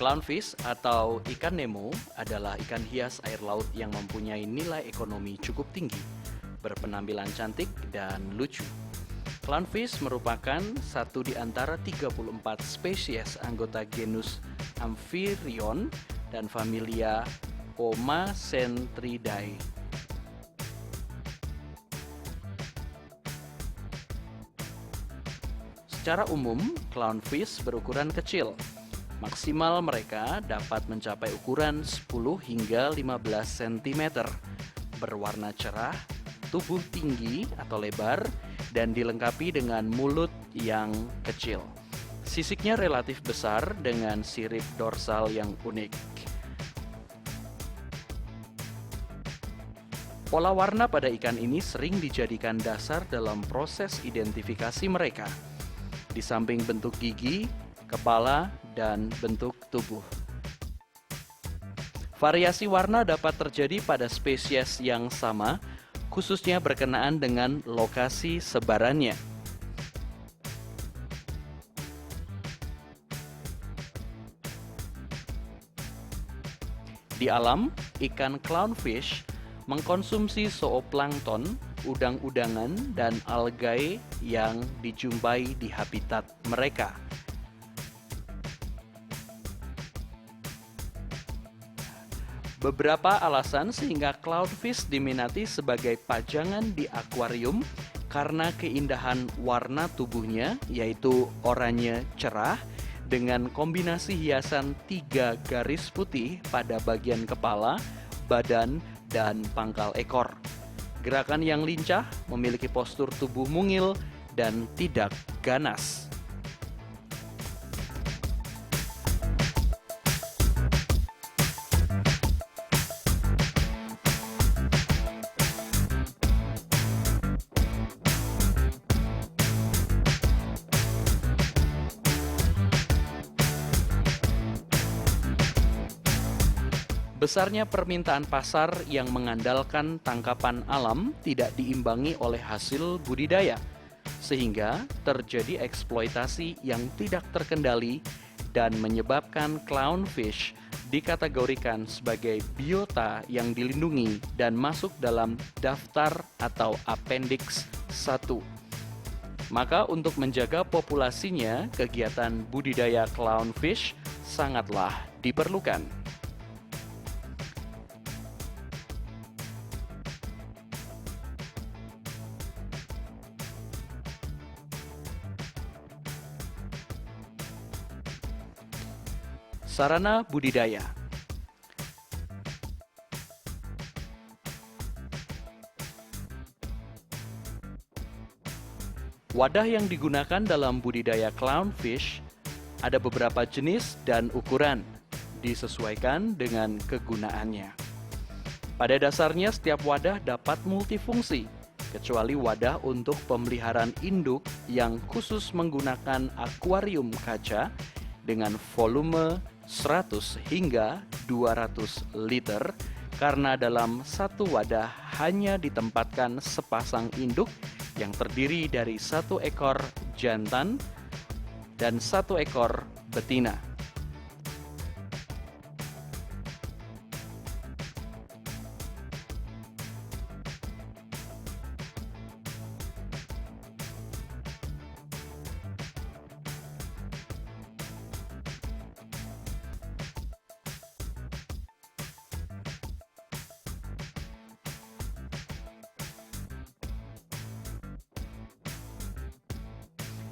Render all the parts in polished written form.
Clownfish atau ikan Nemo adalah ikan hias air laut yang mempunyai nilai ekonomi cukup tinggi, berpenampilan cantik dan lucu. Clownfish merupakan satu di antara 34 spesies anggota genus Amphirion dan familia Omacentridae. Secara umum, clownfish berukuran kecil. Maksimal mereka dapat mencapai ukuran 10 hingga 15 cm, berwarna cerah, tubuh tinggi atau lebar, dan dilengkapi dengan mulut yang kecil. Sisiknya relatif besar dengan sirip dorsal yang unik. Pola warna pada ikan ini sering dijadikan dasar dalam proses identifikasi mereka, di samping bentuk gigi, kepala, dan bentuk tubuh. Variasi warna dapat terjadi pada spesies yang sama, khususnya berkenaan dengan lokasi sebarannya. Di alam, ikan clownfish mengkonsumsi zooplankton, udang-udangan, dan algae yang dijumpai di habitat mereka. Beberapa alasan sehingga clownfish diminati sebagai pajangan di akuarium karena keindahan warna tubuhnya, yaitu oranye cerah dengan kombinasi hiasan 3 garis putih pada bagian kepala, badan, dan pangkal ekor. Gerakan yang lincah, memiliki postur tubuh mungil, dan tidak ganas. Besarnya permintaan pasar yang mengandalkan tangkapan alam tidak diimbangi oleh hasil budidaya, sehingga terjadi eksploitasi yang tidak terkendali dan menyebabkan clownfish dikategorikan sebagai biota yang dilindungi dan masuk dalam daftar atau Appendix 1. Maka untuk menjaga populasinya, kegiatan budidaya clownfish sangatlah diperlukan. Sarana budidaya. Wadah yang digunakan dalam budidaya clownfish ada beberapa jenis dan ukuran, disesuaikan dengan kegunaannya. Pada dasarnya setiap wadah dapat multifungsi, kecuali wadah untuk pemeliharaan induk yang khusus menggunakan akuarium kaca dengan volume 100 hingga 200 liter, karena dalam satu wadah hanya ditempatkan sepasang induk yang terdiri dari 1 ekor jantan dan 1 ekor betina.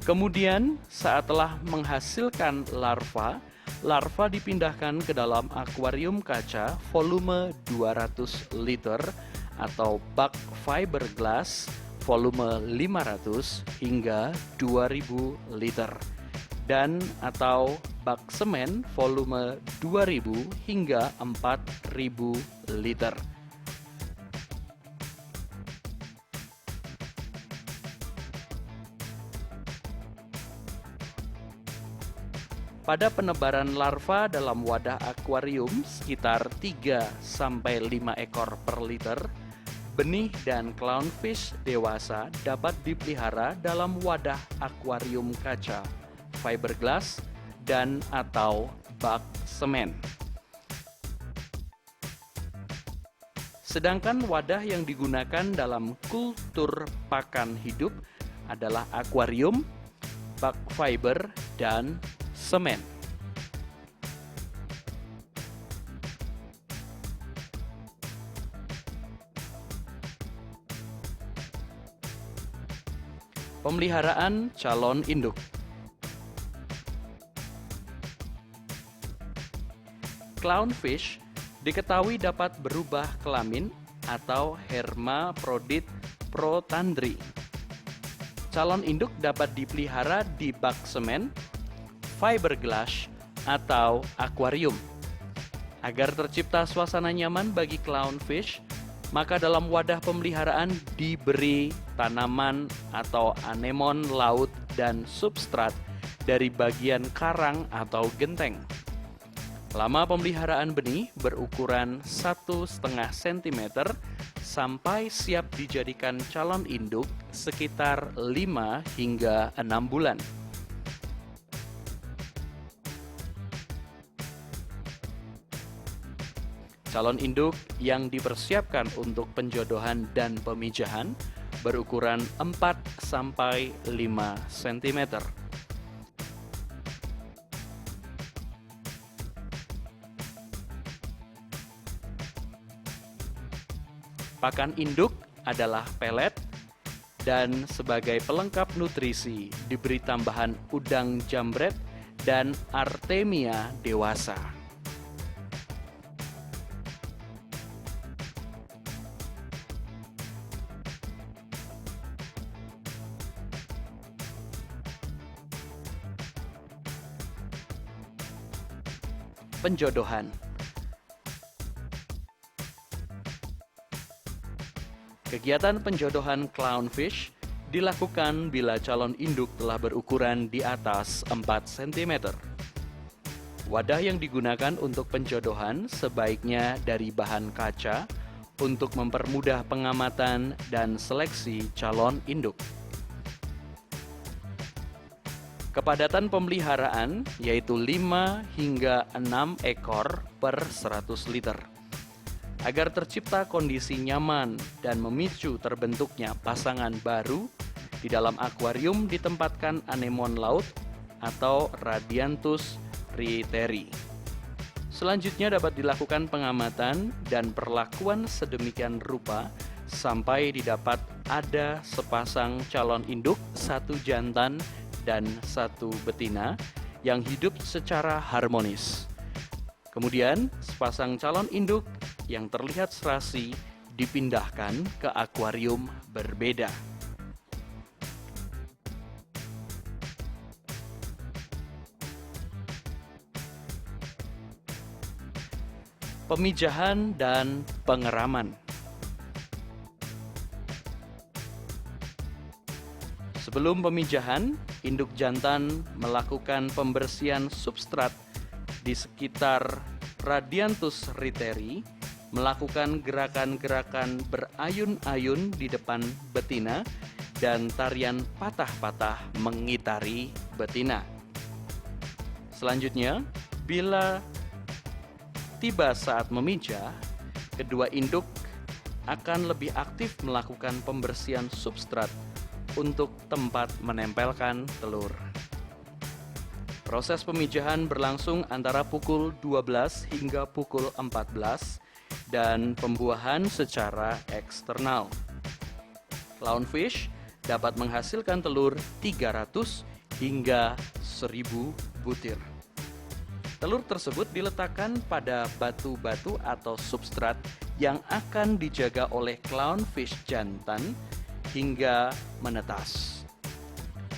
Kemudian, saat telah menghasilkan larva, larva dipindahkan ke dalam akuarium kaca volume 200 liter atau bak fiberglass volume 500 hingga 2000 liter dan atau bak semen volume 2000 hingga 4000 liter. Pada penebaran larva dalam wadah akuarium sekitar 3-5 ekor per liter, benih dan clownfish dewasa dapat dipelihara dalam wadah akuarium kaca, fiberglass, dan atau bak semen. Sedangkan wadah yang digunakan dalam kultur pakan hidup adalah akuarium, bak fiber, dan semen. Pemeliharaan calon induk. Clownfish diketahui dapat berubah kelamin atau hermaprodit protandri. Calon induk dapat dipelihara di bak semen, fiberglass, atau akuarium. Agar tercipta suasana nyaman bagi clownfish, maka dalam wadah pemeliharaan diberi tanaman atau anemon laut dan substrat dari bagian karang atau genteng. Lama pemeliharaan benih berukuran 1,5 cm sampai siap dijadikan calon induk sekitar 5 hingga 6 bulan. Calon induk yang dipersiapkan untuk penjodohan dan pemijahan berukuran 4-5 cm. Pakan induk adalah pelet dan sebagai pelengkap nutrisi diberi tambahan udang jambret dan artemia dewasa. Penjodohan. Kegiatan penjodohan clownfish dilakukan bila calon induk telah berukuran di atas 4 cm. Wadah yang digunakan untuk penjodohan sebaiknya dari bahan kaca untuk mempermudah pengamatan dan seleksi calon induk. Kepadatan pemeliharaan yaitu 5 hingga 6 ekor per 100 liter. Agar tercipta kondisi nyaman dan memicu terbentuknya pasangan baru, di dalam akuarium ditempatkan anemon laut atau Radianthus rieteri. Selanjutnya dapat dilakukan pengamatan dan perlakuan sedemikian rupa sampai didapat ada sepasang calon induk, 1 jantan dan 1 betina yang hidup secara harmonis. Kemudian sepasang calon induk yang terlihat serasi dipindahkan ke akuarium berbeda. Pemijahan dan pengeraman. Sebelum pemijahan, induk jantan melakukan pembersihan substrat di sekitar Radianthus rieteri, melakukan gerakan-gerakan berayun-ayun di depan betina, dan tarian patah-patah mengitari betina. Selanjutnya, bila tiba saat memijah, kedua induk akan lebih aktif melakukan pembersihan substrat untuk tempat menempelkan telur. Proses pemijahan berlangsung antara pukul 12 hingga pukul 14 dan pembuahan secara eksternal. Clownfish dapat menghasilkan telur 300 hingga 1000 butir. Telur tersebut diletakkan pada batu-batu atau substrat yang akan dijaga oleh clownfish jantan hingga menetas.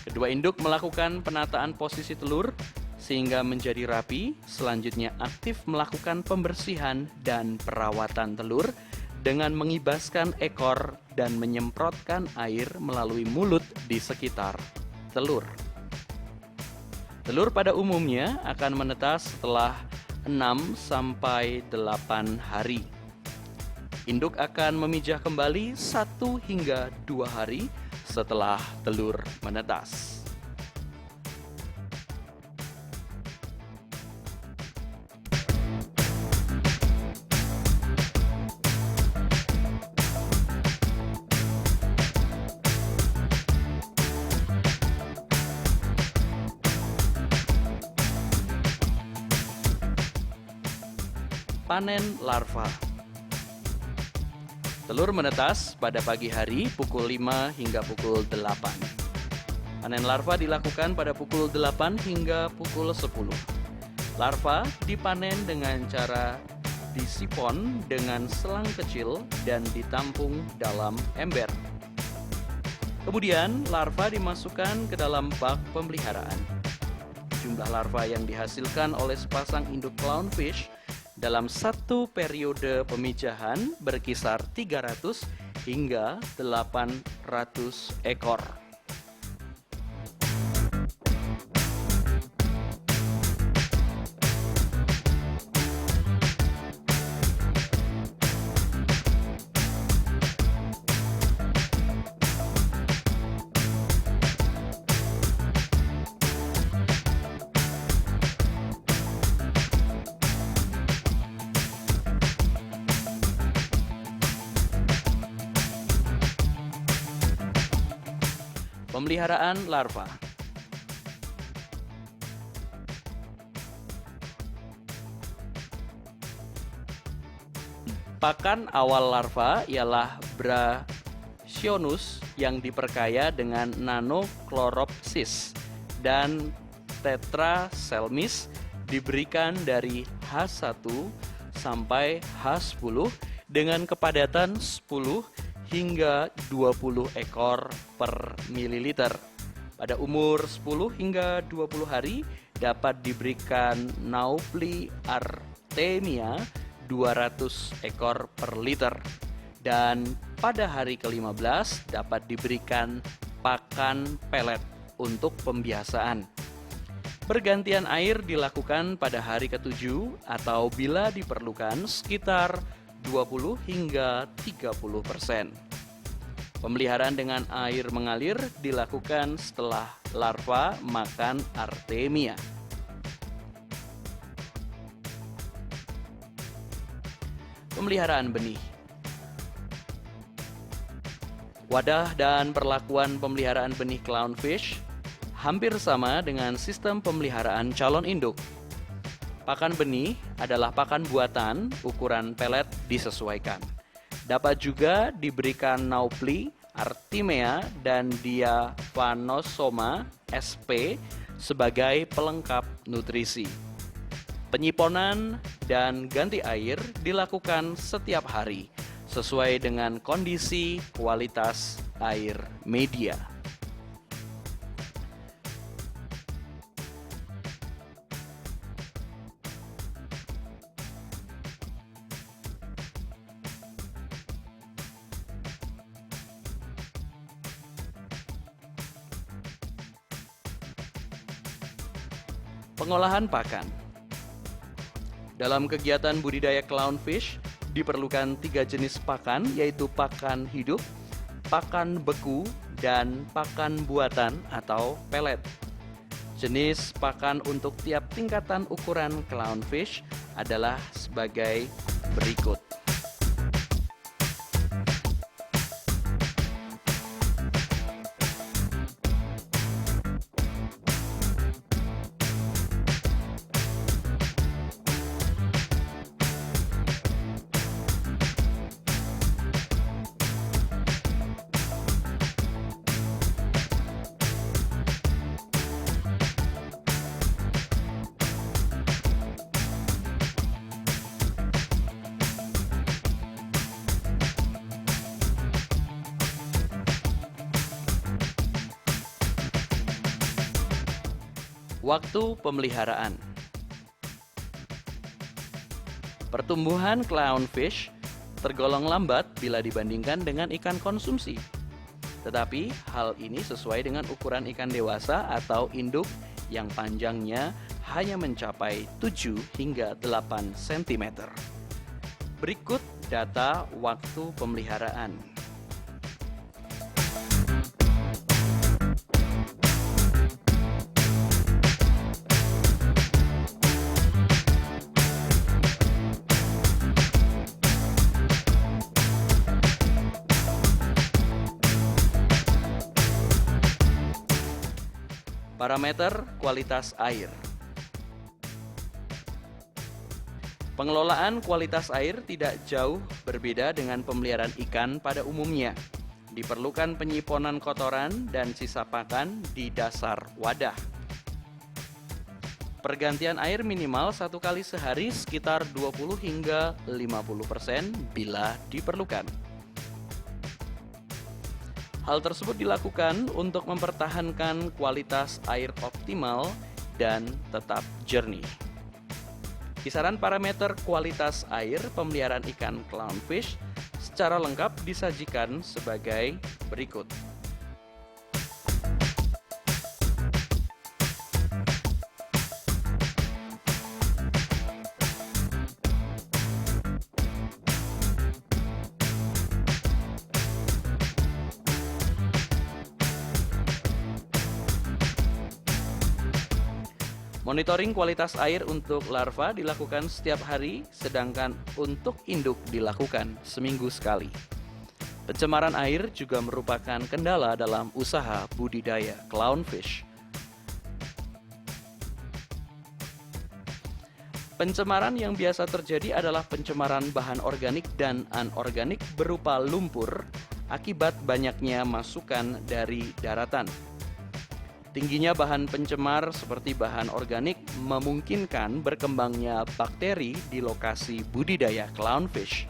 Kedua induk melakukan penataan posisi telur sehingga menjadi rapi. Selanjutnya aktif melakukan pembersihan dan perawatan telur dengan mengibaskan ekor dan menyemprotkan air melalui mulut di sekitar telur. Telur pada umumnya akan menetas setelah 6-8 hari. Induk akan memijah kembali 1 hingga 2 hari setelah telur menetas. panen larva. Telur menetas pada pagi hari pukul 5 hingga pukul 8. Panen larva dilakukan pada pukul 8 hingga pukul 10. Larva dipanen dengan cara disipon dengan selang kecil dan ditampung dalam ember. Kemudian larva dimasukkan ke dalam bak pemeliharaan. Jumlah larva yang dihasilkan oleh sepasang induk clownfish dalam satu periode pemijahan berkisar 300 hingga 800 ekor. Pemeliharaan larva. Pakan awal larva ialah Brachiosaurus yang diperkaya dengan Nanochloropsis dan Tetraselmis diberikan dari H1 sampai H10 dengan kepadatan 10 hingga 20 ekor per mililiter. Pada umur 10 hingga 20 hari dapat diberikan Naupli artemia 200 ekor per liter. Dan pada hari ke-15 dapat diberikan pakan pelet untuk pembiasaan. Pergantian air dilakukan pada hari ke-7 atau bila diperlukan sekitar 20 hingga 30%. Pemeliharaan dengan air mengalir dilakukan setelah larva makan artemia. Pemeliharaan benih. Wadah dan perlakuan pemeliharaan benih clownfish hampir sama dengan sistem pemeliharaan calon induk. Pakan benih adalah pakan buatan, ukuran pelet disesuaikan. Dapat juga diberikan Naupli artemia dan Diaphanosoma sp sebagai pelengkap nutrisi. Penyiponan dan ganti air dilakukan setiap hari sesuai dengan kondisi kualitas air media. Pengolahan pakan. Dalam kegiatan budidaya clownfish, diperlukan 3 jenis pakan, yaitu pakan hidup, pakan beku, dan pakan buatan atau pelet. Jenis pakan untuk tiap tingkatan ukuran clownfish adalah sebagai berikut. Waktu pemeliharaan. Pertumbuhan clownfish tergolong lambat bila dibandingkan dengan ikan konsumsi. Tetapi hal ini sesuai dengan ukuran ikan dewasa atau induk yang panjangnya hanya mencapai 7 hingga 8 cm. Berikut data waktu pemeliharaan. Parameter kualitas air. Pengelolaan kualitas air tidak jauh berbeda dengan pemeliharaan ikan pada umumnya. Diperlukan penyiponan kotoran dan sisa pakan di dasar wadah. Pergantian air minimal 1 kali sehari sekitar 20 hingga 50% bila diperlukan. Hal tersebut dilakukan untuk mempertahankan kualitas air optimal dan tetap jernih. Kisaran parameter kualitas air pemeliharaan ikan clownfish secara lengkap disajikan sebagai berikut. Monitoring kualitas air untuk larva dilakukan setiap hari, sedangkan untuk induk dilakukan seminggu sekali. Pencemaran air juga merupakan kendala dalam usaha budidaya clownfish. Pencemaran yang biasa terjadi adalah pencemaran bahan organik dan anorganik berupa lumpur akibat banyaknya masukan dari daratan. Tingginya bahan pencemar seperti bahan organik memungkinkan berkembangnya bakteri di lokasi budidaya clownfish.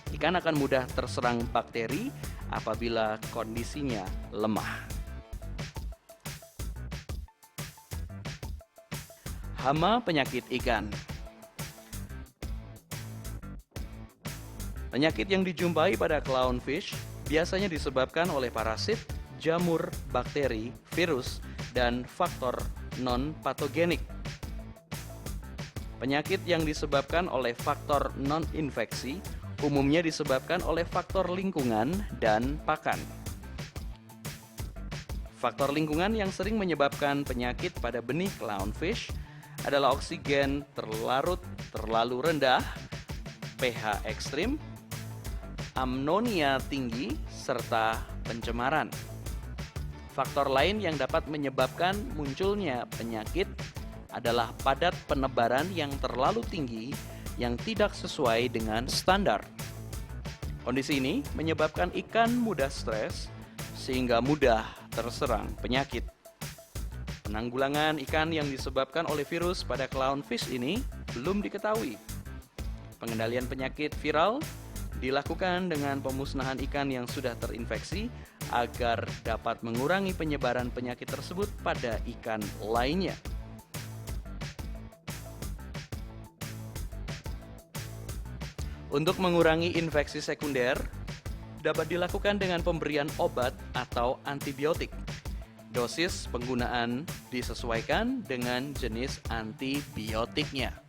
Ikan akan mudah terserang bakteri apabila kondisinya lemah. Hama penyakit ikan. Penyakit yang dijumpai pada clownfish biasanya disebabkan oleh parasit, jamur, bakteri, virus, dan faktor non-patogenik. Penyakit yang disebabkan oleh faktor non-infeksi umumnya disebabkan oleh faktor lingkungan dan pakan. Faktor lingkungan yang sering menyebabkan penyakit pada benih clownfish adalah oksigen terlalu rendah, pH ekstrim, ammonia tinggi, serta pencemaran. Faktor lain yang dapat menyebabkan munculnya penyakit adalah padat penebaran yang terlalu tinggi yang tidak sesuai dengan standar. Kondisi ini menyebabkan ikan mudah stres sehingga mudah terserang penyakit. Penanggulangan ikan yang disebabkan oleh virus pada clownfish ini belum diketahui. Pengendalian penyakit viral dilakukan dengan pemusnahan ikan yang sudah terinfeksi agar dapat mengurangi penyebaran penyakit tersebut pada ikan lainnya. Untuk mengurangi infeksi sekunder, dapat dilakukan dengan pemberian obat atau antibiotik. Dosis penggunaan disesuaikan dengan jenis antibiotiknya.